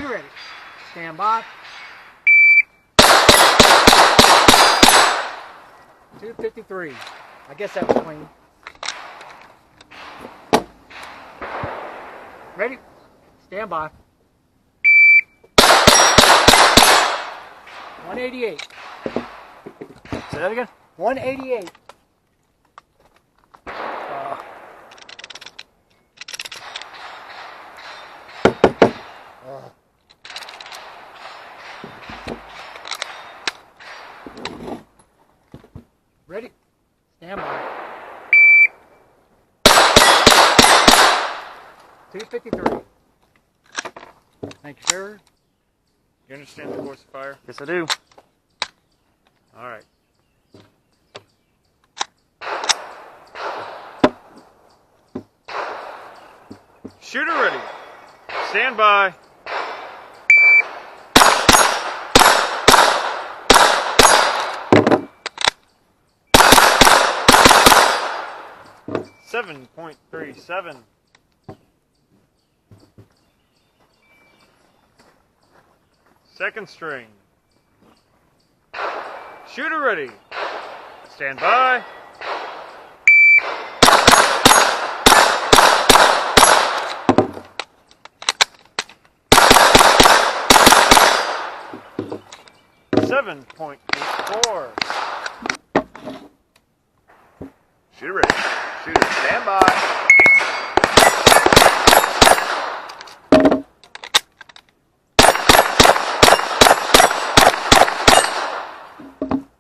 Shooter ready. Stand by. 253. I guess that was clean. Ready? Stand by. 188. Say that again? 188. Ready? Stand by. 253. Thank you, sir. You understand the course of fire? Yes, I do. All right. Shooter ready. Stand by. .37. Second string. Shooter ready. Stand by. .84. Shooter ready. Shooter, stand by.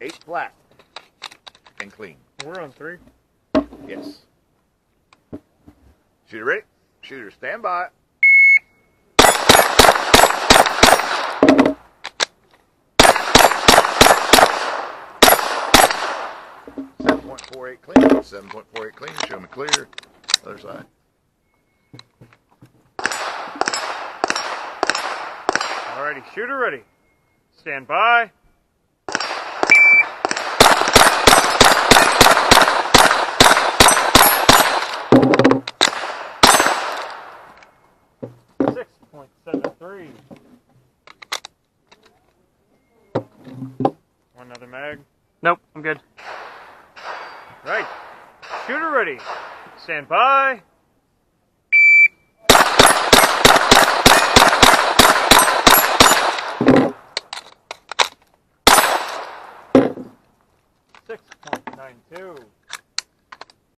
Eight flat and clean. We're on 3. Yes. Shooter ready. Shooter, stand by. 7.48 clean. 7.48 clean. Show me clear. Other side. Alrighty, shooter ready. Stand by. .73. One other mag. Nope, I'm good. Right. Shooter ready. Stand by. .692.